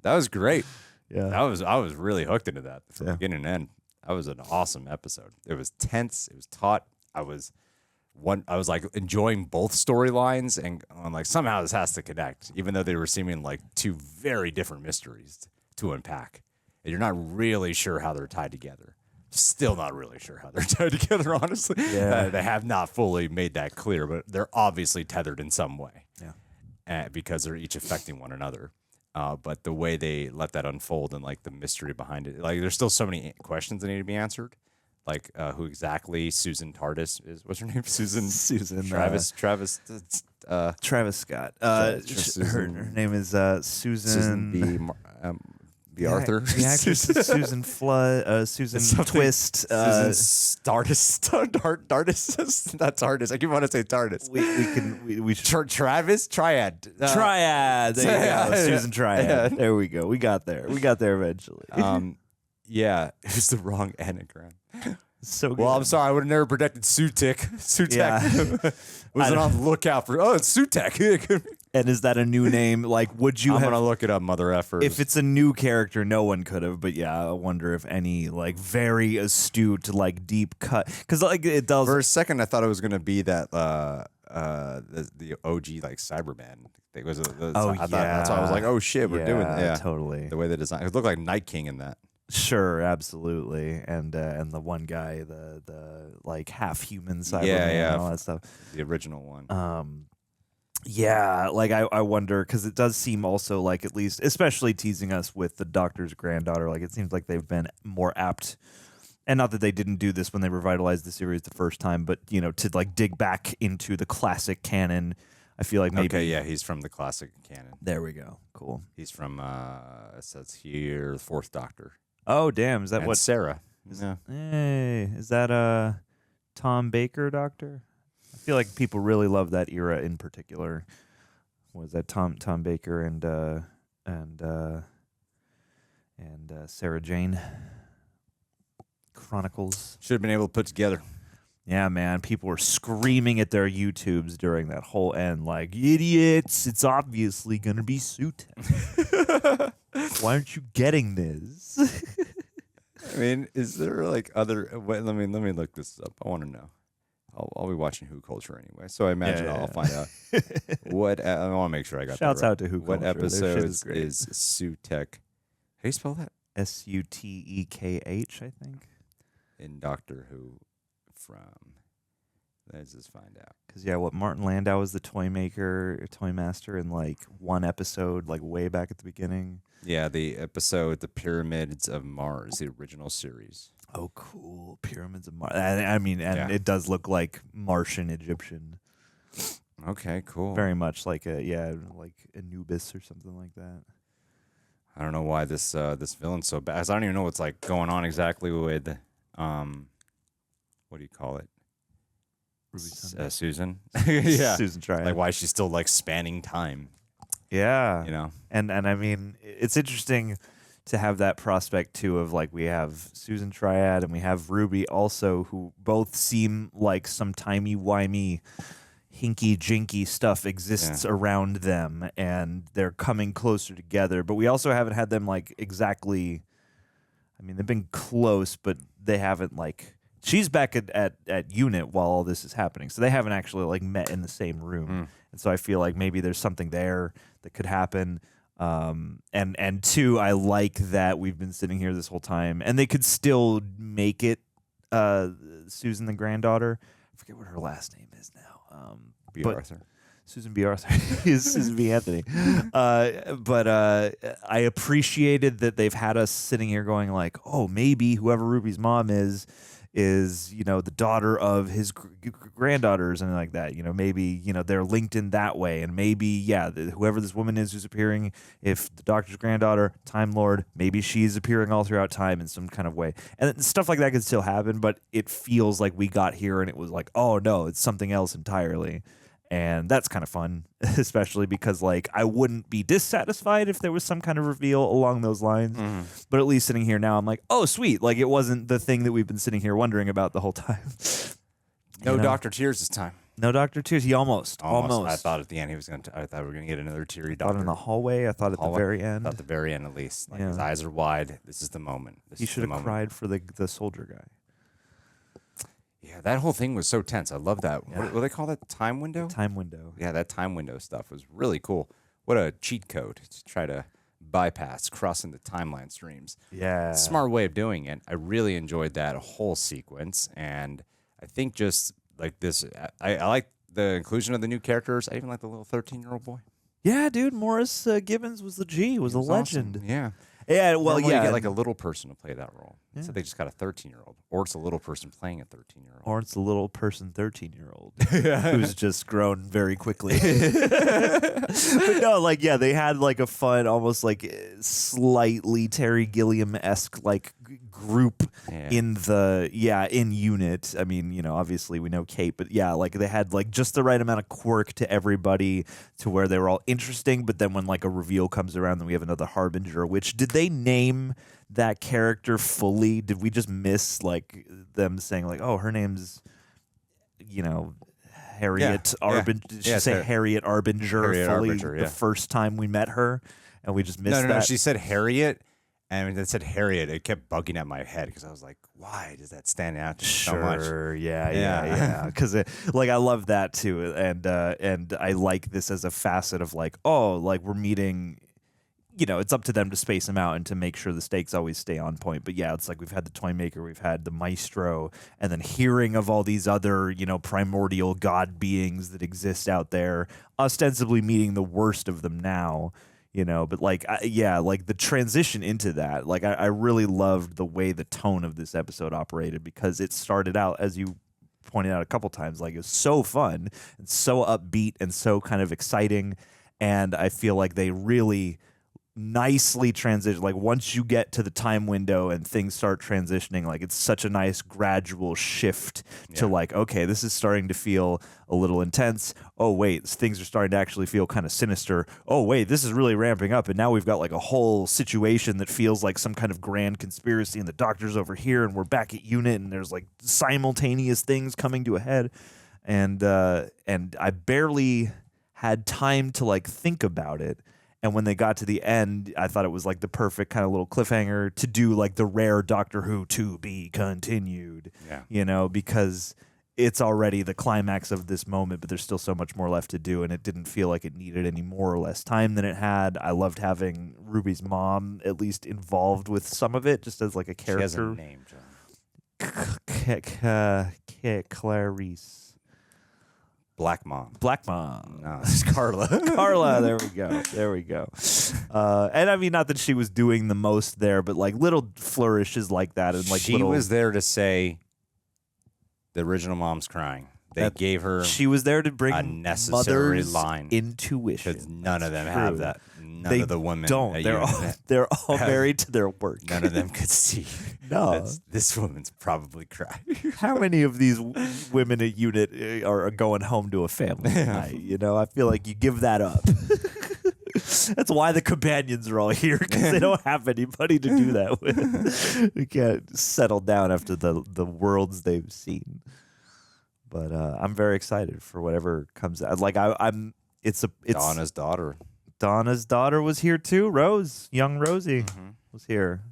That was great. Yeah, I was really hooked into that from beginning to end. That was an awesome episode. It was tense. It was taut. I was I was like enjoying both storylines, and I'm like, somehow this has to connect, even though they were seeming like two very different mysteries to unpack. And you're not really sure how they're tied together. Still not really sure how they're tied together, honestly. Yeah. They have not fully made that clear, but they're obviously tethered in some way. Yeah. Because they're each affecting one another. But the way they let that unfold and like the mystery behind it, like there's still so many questions that need to be answered. Like who exactly Susan TARDIS is? What's her name? Susan Travis Scott. Her name is Susan B. Arthur. The actress is Susan Flood. Susan Twist. Susan Tardis. Not TARDIS. I keep wanting to say TARDIS. We should. Travis Triad. Triad. There you go. Susan Triad. Yeah. There we go. We got there. We got there eventually. Yeah, it was the wrong anagram. So good. Well, I'm sorry. I would have never predicted Sutekh. Wasn't on the lookout for. Oh, it's Sutekh. And is that a new name? Like, would you? I'm gonna look it up, mother effers. If it's a new character, no one could have. But yeah, I wonder if any like very astute, like deep cut, because like it does. For a second, I thought it was gonna be that the OG like Cyberman. It was. That's why I was like, oh shit, we're doing that. Yeah, totally. The way they designed it looked like Night King in that. Sure, absolutely, and the one guy, the like half human Cyberman, and all that stuff. The original one. Yeah, like I wonder, because it does seem also like, at least, especially teasing us with the Doctor's granddaughter, like it seems like they've been more apt, and not that they didn't do this when they revitalized the series the first time, but you know, to like dig back into the classic canon. I feel like maybe. Okay, yeah, he's from the classic canon. There we go. Cool. He's from it says here the Fourth Doctor. Oh damn! Is that and what Sarah? Yeah. Hey, is that Tom Baker Doctor? I feel like people really love that era in particular. Was that Tom Baker and Sarah Jane Chronicles? Should have been able to put together. Yeah, man. People were screaming at their YouTubes during that whole end, like, idiots, it's obviously going to be Sutekh. Why aren't you getting this? I mean, is there like other... Wait, let me look this up. I want to know. I'll be watching Who Culture anyway, so I imagine I'll find out. What I want to make sure I got Shouts that right. out to Who What Culture. episodes is Sutekh? How do you spell that? Sutekh, I think. In Doctor Who from... Let's just find out. Because, yeah, Martin Landau was the toy master in, like, one episode, like, way back at the beginning. Yeah, the episode, The Pyramids of Mars, the original series. Oh, cool. Pyramids of Mars. I mean, it does look like Martian Egyptian. Okay, cool. Very much like like Anubis or something like that. I don't know why this villain's so bad. I don't even know what's like going on exactly with what do you call it? Susan. Yeah. Susan Triad. Like why she's still like spanning time. Yeah. You know. And I mean, it's interesting to have that prospect too of like we have Susan Triad and we have Ruby also, who both seem like some timey-wimey hinky-jinky stuff exists around them and they're coming closer together. But we also haven't had them like exactly, I mean, they've been close, but they haven't like, she's back at unit while all this is happening. So they haven't actually like met in the same room. And so I feel like maybe there's something there that could happen. And two, I like that we've been sitting here this whole time and they could still make it Susan the granddaughter. I forget what her last name is now. B. Arthur. Susan B. Arthur is Susan B. Anthony. But I appreciated that they've had us sitting here going like, oh, maybe whoever Ruby's mom is, you know, the daughter of his granddaughter or something like that. You know, maybe, you know, they're linked in that way. And maybe, yeah, whoever this woman is who's appearing, if the Doctor's granddaughter, Time Lord, maybe she's appearing all throughout time in some kind of way. And stuff like that could still happen, but it feels like we got here and it was like, oh, no, it's something else entirely. And that's kind of fun, especially because, like, I wouldn't be dissatisfied if there was some kind of reveal along those lines. But at least sitting here now, I'm like, oh, sweet. Like, it wasn't the thing that we've been sitting here wondering about the whole time. No Dr. Tears this time. No Dr. Tears. He almost. I thought at the end he was going to. I thought we were going to get another teary doctor. I thought in the hallway. I thought at the very end. I thought at the very end at least. Like, his eyes are wide. This is the moment. He should have cried for the soldier guy. Yeah, that whole thing was so tense. I love that. Yeah. What do they call that? Time window? Time window. Yeah, that time window stuff was really cool. What a cheat code to try to bypass crossing the timeline streams. Yeah. Smart way of doing it. I really enjoyed that whole sequence. And I think just like this, I like the inclusion of the new characters. I even like the little 13-year-old boy. Yeah, dude. Morris Gibbons was the G, was a legend. Awesome. Yeah. Yeah, well, normally yeah. you get like a little person to play that role. Yeah. So they just got a 13-year-old. Or it's a little person playing a 13-year-old. Or it's a little person 13-year-old who's just grown very quickly. But no, like, yeah, they had like a fun, almost like slightly Terry Gilliam-esque like group in unit. I mean, you know, obviously we know Kate, but yeah, like they had like just the right amount of quirk to everybody to where they were all interesting. But then when like a reveal comes around, then we have another Harbinger. Which did they name that character fully? Did we just miss like them saying like, oh, her name's, you know, Harriet Arbinger? Did she say Harriet Arbinger fully the first time we met her, and we just missed that? No, she said Harriet. And when it said Harriet, it kept bugging at my head because I was like, why does that stand out to me so much? Yeah. Because like I love that too, and I like this as a facet of like, oh, like we're meeting. You know, it's up to them to space them out and to make sure the stakes always stay on point. But yeah, it's like we've had the toy maker, we've had the maestro, and then hearing of all these other, you know, primordial god beings that exist out there, ostensibly meeting the worst of them now. You know, but like, like the transition into that, like I really loved the way the tone of this episode operated, because it started out, as you pointed out a couple times, like it was so fun and so upbeat and so kind of exciting. And I feel like they really nicely transition. Like once you get to the time window and things start transitioning, like it's such a nice gradual shift to like, okay, this is starting to feel a little intense. Oh wait, things are starting to actually feel kind of sinister. Oh wait, this is really ramping up, and now we've got like a whole situation that feels like some kind of grand conspiracy, and the doctor's over here and we're back at unit, and there's like simultaneous things coming to a head. And I barely had time to like think about it. And when they got to the end, I thought it was like the perfect kind of little cliffhanger to do like the rare Doctor Who to be continued. Yeah. You know, because it's already the climax of this moment, but there's still so much more left to do, and it didn't feel like it needed any more or less time than it had. I loved having Ruby's mom at least involved with some of it, just as like a character. She has a name, John. Clarice. Black Mom. No, it's Carla. Carla, there we go. And I mean, not that she was doing the most there, but like little flourishes like that. And like she was there to say the original mom's crying. They gave her she was there to bring a necessary line. Intuition. Because none of them have that. None of the women. Don't. They're all married to their work. None of them could see. No. This woman's probably crying. How many of these women at unit are going home to a family tonight? You know, I feel like you give that up. That's why the companions are all here, because they don't have anybody to do that with. They can't settle down after the worlds they've seen. But I'm very excited for whatever comes out. Like it's Donna's daughter. Donna's daughter was here too. Rose, young Rosie, was here,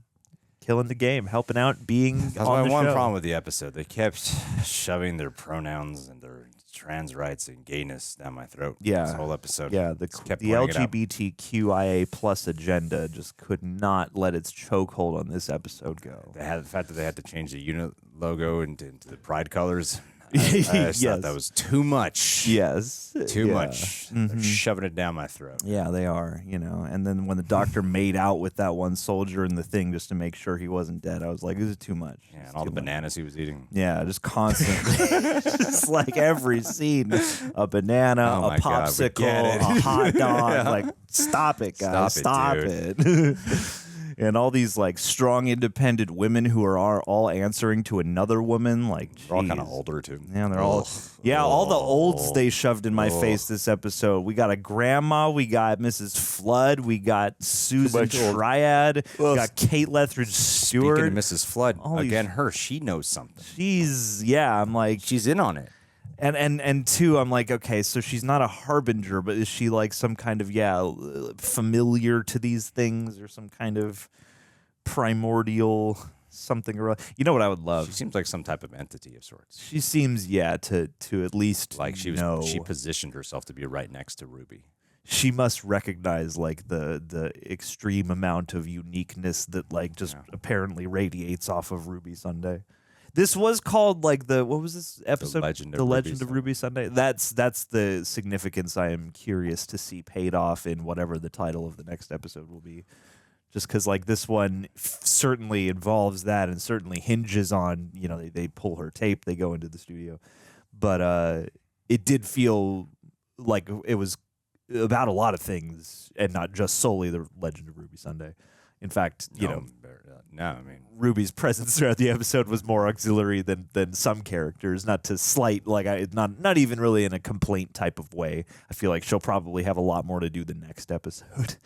killing the game, helping out, being That's on my the one show. problem with the episode. They kept shoving their pronouns and their trans rights and gayness down my throat. Yeah, this whole episode. Yeah, the LGBTQIA plus agenda just could not let its chokehold on this episode go. They had the fact that they had to change the unit logo into the pride colors. I just thought that was too much. Yes. Too much. They're shoving it down my throat. Yeah, they are, you know. And then when the doctor made out with that one soldier in the thing just to make sure he wasn't dead, I was like, this is too much. Yeah, and all the bananas he was eating. Yeah, just constantly. Just like every scene. A banana, a popsicle, a hot dog. Like, stop it, guys. Stop it. And all these like strong, independent women who are all answering to another woman, like they're all kind of older too. Yeah, they're all all the olds they shoved in my face this episode. We got a grandma, we got Mrs. Flood, we got Susan Triad, we got Kate Lethbridge Stewart. Speaking of Mrs. Flood, again, she knows something. I'm like, she's in on it. And two, I'm like, okay, so she's not a harbinger, but is she like some kind of familiar to these things, or some kind of primordial something around. You know what I would love? She seems like some type of entity of sorts. She seems, to at least like she positioned herself to be right next to Ruby. She must recognize like the extreme amount of uniqueness that like just apparently radiates off of Ruby Sunday. This was called like what was this episode? The Legend of Ruby Sunday. That's the significance I am curious to see paid off in whatever the title of the next episode will be. Just because like this one certainly involves that and certainly hinges on, they pull her tape, they go into the studio. But it did feel like it was about a lot of things and not just solely the Legend of Ruby Sunday. In fact, Ruby's presence throughout the episode was more auxiliary than some characters. Not to slight, not even really in a complaint type of way. I feel like she'll probably have a lot more to do the next episode.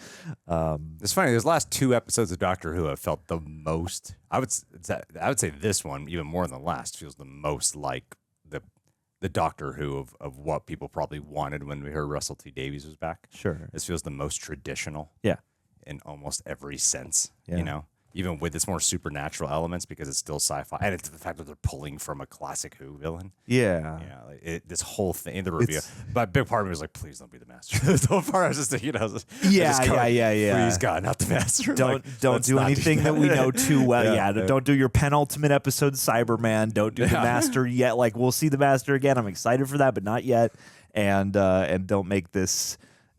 It's funny. Those last 2 episodes of Doctor Who have felt the most. I would say this one even more than the last feels the most like the Doctor Who of what people probably wanted when we heard Russell T Davies was back. Sure, this feels the most traditional. Yeah. In almost every sense, Yeah. Even with its more supernatural elements, because it's still sci-fi, and it's the fact that they're pulling from a classic Who villain. Yeah, this whole thing in the review. But a big part of me was like, please don't be the Master. The whole part I was just, yeah. Please God, not the Master. Don't do anything that we know too well. Don't do your penultimate episode, Cyberman. Don't do the Master yet. Like we'll see the Master again. I'm excited for that, but not yet. And don't make this.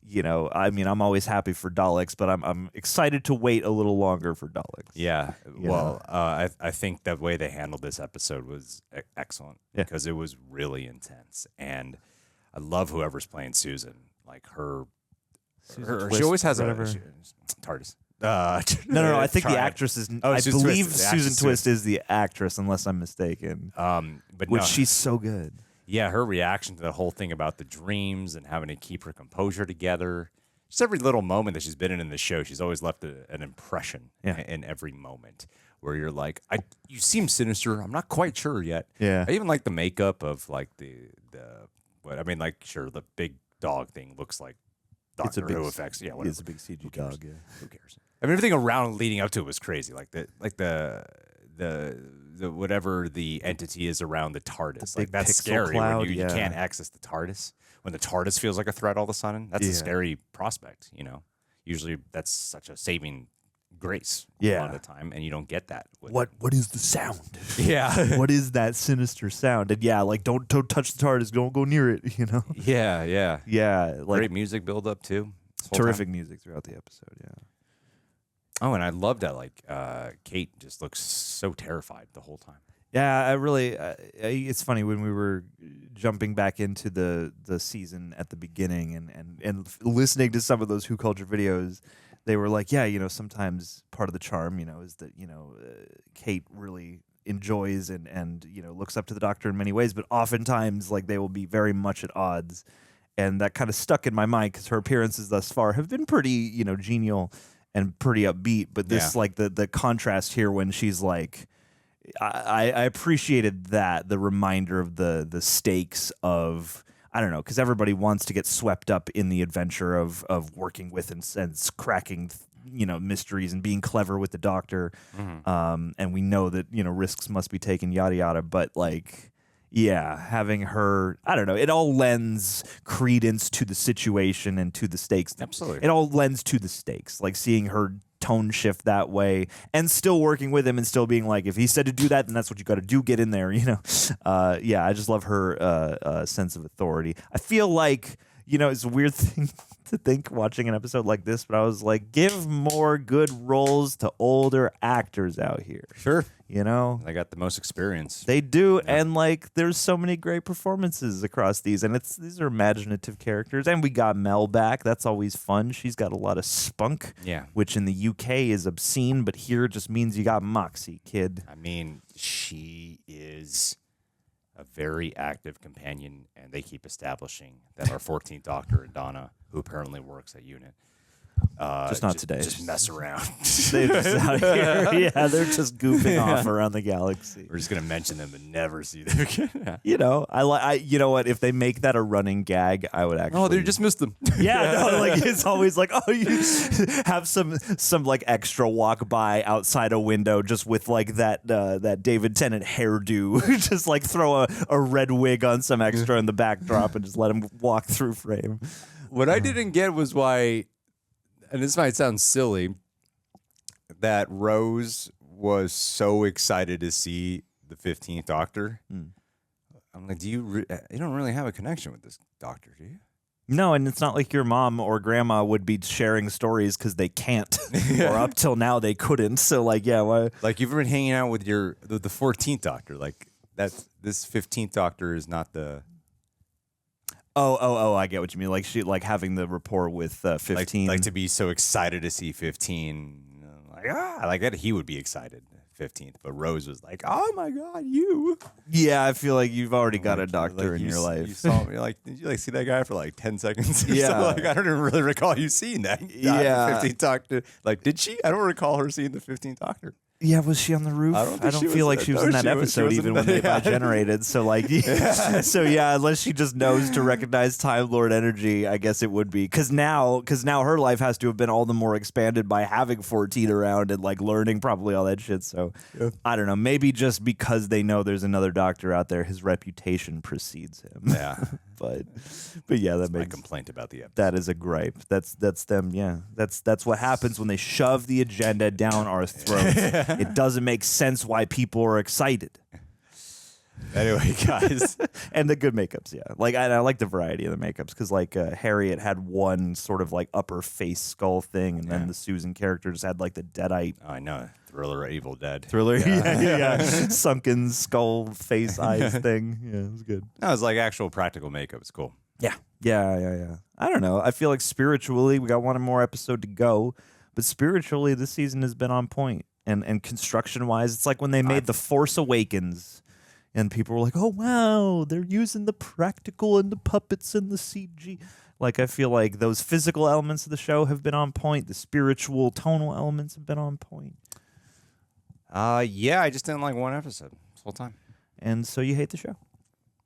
I'm always happy for Daleks, but I'm excited to wait a little longer for Daleks. Yeah. Well, I think the way they handled this episode was excellent because it was really intense, and I love whoever's playing Susan. Like she always has TARDIS. No. I think the actress is. I believe Susan Twist is the actress, unless I'm mistaken. But she's so good. Yeah, her reaction to the whole thing about the dreams and having to keep her composure together. Just every little moment that she's been in the show, she's always left an impression in every moment where you're like, you seem sinister. I'm not quite sure yet. Yeah. I even like the makeup of like the big dog thing looks like Doctor Who effects. Yeah, whatever. It's a big CG dog. Yeah. Who cares? I mean, everything around leading up to it was crazy. Like the whatever the entity is around the TARDIS. Like that's scary cloud, when you can't access the TARDIS. When the TARDIS feels like a threat all of a sudden, that's a scary prospect, Usually that's such a saving grace a lot of the time, and you don't get that. What is the sound? Yeah. What is that sinister sound? And don't touch the TARDIS, don't go near it, Yeah. Like great music build up too. Terrific music throughout the episode, Oh, and I love that Kate just looks so terrified the whole time. Yeah, I really. It's funny when we were jumping back into the season at the beginning and listening to some of those Who Culture videos. They were like, sometimes part of the charm, is that Kate really enjoys and looks up to the Doctor in many ways, but oftentimes like they will be very much at odds, and that kind of stuck in my mind because her appearances thus far have been pretty genial and pretty upbeat, but this like the contrast here when she's like. I appreciated the reminder of the stakes of, I don't know, because everybody wants to get swept up in the adventure of working with and cracking mysteries and being clever with the Doctor, and we know that risks must be taken, yada yada, but like having her, I don't know, it all lends credence to the situation and to the stakes. Absolutely, it all lends to the stakes, like seeing her tone shift that way and still working with him and still being like, if he said to do that, then that's what you got to do, get in there, I just love her sense of authority. I feel like it's a weird thing to think watching an episode like this, but I was like, give more good roles to older actors out here. Sure. They got the most experience. They do, and like there's so many great performances across these, and these are imaginative characters. And we got Mel back. That's always fun. She's got a lot of spunk, which in the UK is obscene, but here just means you got moxie, kid. I mean, she is a very active companion, and they keep establishing that our 14th Doctor and Donna, who apparently works at UNIT, Just not today. Just mess around. They're just out here. Yeah, they're just goofing off around the galaxy. We're just gonna mention them but never see them again. You know, you know what? If they make that a running gag, I would actually. Oh, they just missed them. Yeah, no, like it's always like, oh, you have some like extra walk by outside a window just with like that David Tennant hairdo. Just like throw a red wig on some extra in the backdrop and just let him walk through frame. What I didn't get was why, and this might sound silly, that Rose was so excited to see the 15th Doctor. I'm like, you don't really have a connection with this Doctor, do you? No, and it's not like your mom or grandma would be sharing stories because they can't, or up till now they couldn't. So like, yeah, why? Like you've been hanging out with the 14th Doctor. Like this 15th Doctor is not the. Oh, I get what you mean. Like she having the rapport with 15. Like to be so excited to see 15. Like that he would be excited 15th, but Rose was like, "Oh my God, you!" Yeah, I feel like you've already got a doctor in your life. You saw me, like, did you see that guy for like 10 seconds? Yeah, so, like I don't even really recall you seeing that. Yeah, 15th Doctor. Like, did she? I don't recall her seeing the 15th Doctor. Yeah, was she on the roof? I don't feel like she was in that episode even when they generated. So like, so yeah, unless she just knows to recognize Time Lord energy, I guess it would be because now her life has to have been all the more expanded by having 14 around and like learning probably all that shit. So I don't know, maybe just because they know there's another Doctor out there, his reputation precedes him. Yeah, but yeah, that makes my complaint about the episode. That is a gripe. That's them. Yeah, that's what happens when they shove the agenda down our throats. It doesn't make sense why people are excited. Anyway, guys. And the good makeups, yeah. Like I like the variety of the makeups because like Harriet had one sort of like upper face skull thing, and then the Susan character just had like the deadite. Oh, I know. Thriller Evil Dead. Thriller, yeah. Sunken skull face eyes thing. Yeah, it was good. No, it's like actual practical makeup. It's cool. Yeah. I don't know. I feel like spiritually, we got one more episode to go, but spiritually, this season has been on point. And construction-wise, it's like when they made The Force Awakens, and people were like, oh, wow, they're using the practical and the puppets and the CG. Like, I feel like those physical elements of the show have been on point. The spiritual, tonal elements have been on point. Yeah, I just didn't like one episode this whole time. And so you hate the show?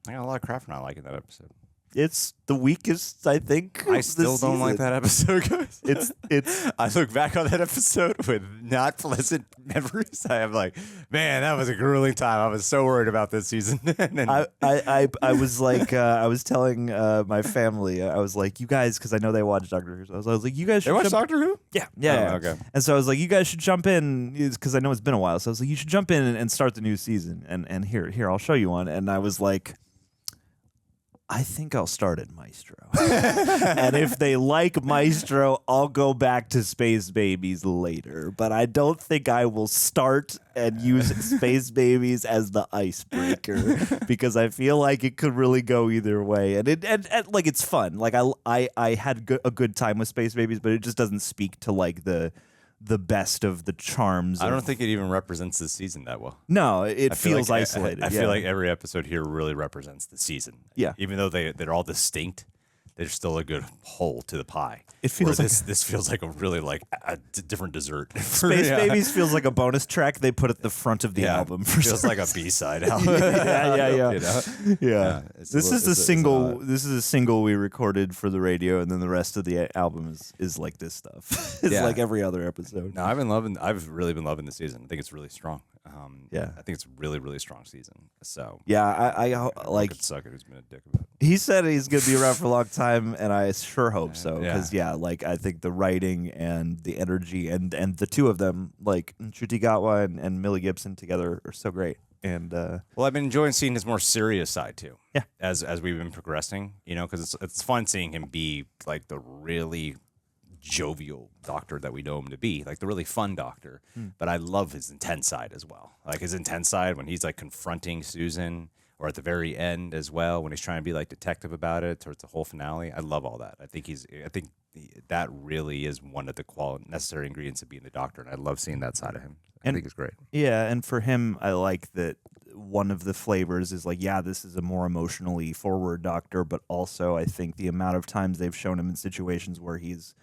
I got a lot of crap for not liking that episode. It's the weakest, I think. I still don't like that episode, guys. It's. I look back on that episode with not pleasant memories. I am like, man, that was a grueling time. I was so worried about this season. I was like, I was telling my family, I was like, you guys, because I know they watch Doctor Who. So I was like, you guys should. They watch Doctor Who? Yeah. Oh, okay. And so I was like, you guys should jump in because I know it's been a while. So I was like, you should jump in and start the new season. And here, I'll show you one. And I was like, I think I'll start at Maestro. And if they like Maestro, I'll go back to Space Babies later. But I don't think I will start and use Space Babies as the icebreaker because I feel like it could really go either way. And like it's fun. Like I had a good time with Space Babies, but it just doesn't speak to like the best of the charms. I don't think it even represents the season that well. No, it feels like isolated. I feel like every episode here really represents the season. Yeah. Even though they're all distinct, they're still a good whole to the pie. It feels like this feels like a really like a different dessert. Space Babies feels like a bonus track they put at the front of the album. For feels like a B-side album. Yeah. You know? Yeah. This is a single we recorded for the radio, and then the rest of the album is like this stuff. It's like every other episode. No, I've really been loving the season. I think it's really strong. I think it's a really, really strong season. So I like sucker who's been a dick about it. He said he's gonna be around for a long time, and I sure hope so. Because like I think the writing and the energy and the two of them, like Ncuti Gatwa and Millie Gibson together, are so great. And well, I've been enjoying seeing his more serious side too. Yeah, as we've been progressing, you know, because it's fun seeing him be like the really jovial Doctor that we know him to be, like the really fun Doctor. But I love his intense side as well. Like his intense side when he's like confronting Susan, or at the very end as well when he's trying to be like detective about it towards the whole finale. I love all that. I think that really is one of the necessary ingredients of being the Doctor, and I love seeing that side of him. I think it's great. Yeah, and for him, I like that one of the flavors is like, this is a more emotionally forward Doctor, but also I think the amount of times they've shown him in situations where he's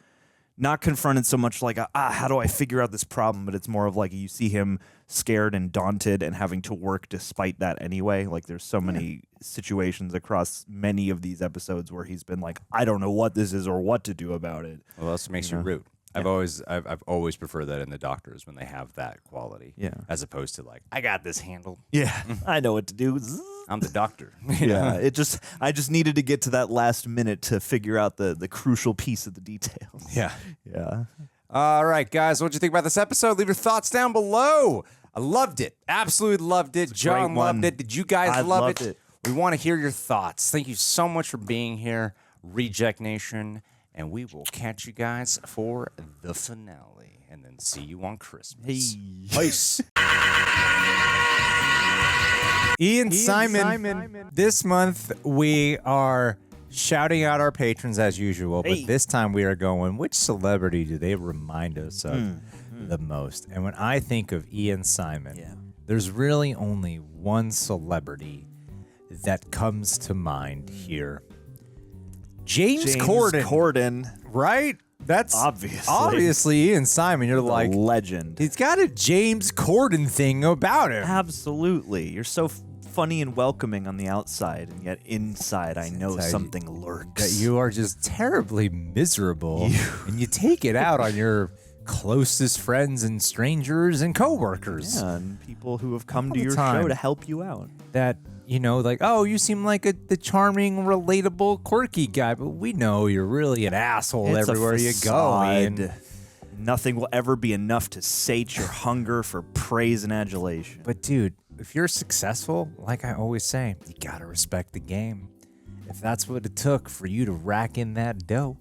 not confronted so much like, how do I figure out this problem? But it's more of like you see him scared and daunted and having to work despite that anyway. Like there's so many situations across many of these episodes where he's been like, I don't know what this is or what to do about it. Well, that also makes you root. I've always preferred that in the doctors when they have that quality. Yeah. As opposed to like, I got this handled. Yeah. I know what to do. I'm the doctor. Yeah. I just needed to get to that last minute to figure out the crucial piece of the details. Yeah. Yeah. All right, guys. What'd you think about this episode? Leave your thoughts down below. I loved it. Absolutely loved it. John loved it. Did you guys love it? We want to hear your thoughts. Thank you so much for being here, Reject Nation. And we will catch you guys for the finale. And then see you on Christmas. Peace. Ian Simon. This month we are shouting out our patrons as usual. But this time we are going, which celebrity do they remind us of the most? And when I think of Ian Simon, there's really only one celebrity that comes to mind here. James Corden. Right? That's obviously Ian Simon. You're like legend. He's got a James Corden thing about him. Absolutely. You're so funny and welcoming on the outside, and yet inside I know something lurks. That you are just terribly miserable, and you take it out on your closest friends and strangers and coworkers. Yeah, and people who have come to your show to help you out. That, you know, like, oh, you seem like the charming, relatable, quirky guy, but we know you're really an asshole everywhere you go. Ian. Nothing will ever be enough to sate your hunger for praise and adulation. But dude, if you're successful, like I always say, you gotta respect the game. If that's what it took for you to rack in that dough,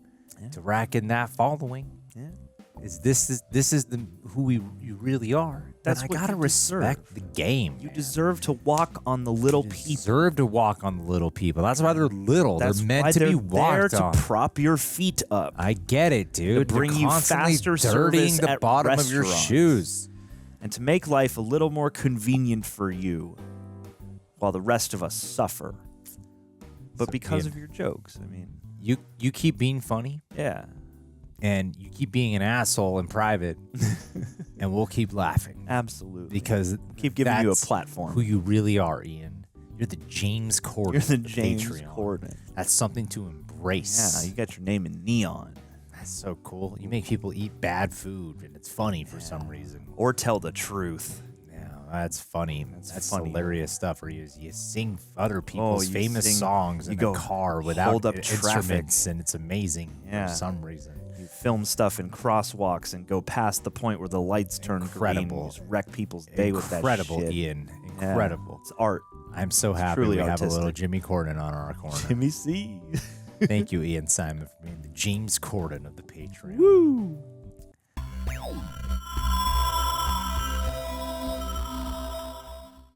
to rack in that following, this is who you really are. That's I what gotta you respect the game. You deserve to walk on the little people. Deserve to walk on the little people. That's why they're little. That's they're meant why to they're be walked there on. to prop your feet up. I get it, dude. To bring They're you constantly faster dirtying service the at bottom of your restaurants. shoes. And to make life a little more convenient for you while the rest of us suffer. But because of your jokes, I mean. You keep being funny. Yeah. And you keep being an asshole in private, and we'll keep laughing. Absolutely. Because keep giving you a platform. Who you really are, Ian. You're the James Corden. You're the of James Patreon. Corden. That's something to embrace. Yeah, you got your name in neon. That's so cool. You make people eat bad food, and it's funny for some reason. Or tell the truth. Yeah, that's funny. That's funny. hilarious stuff where you sing other people's famous songs in a car without hold up instruments, and it's amazing for some reason. You film stuff in crosswalks and go past the point where the lights turn green. And just wreck people's day with that shit. Incredible, Ian. Incredible. Yeah, it's art. I'm so happy we have a little Jimmy Corden on our corner. Jimmy C. Thank you, Ian Simon, for being the James Corden of the Patreon. Woo!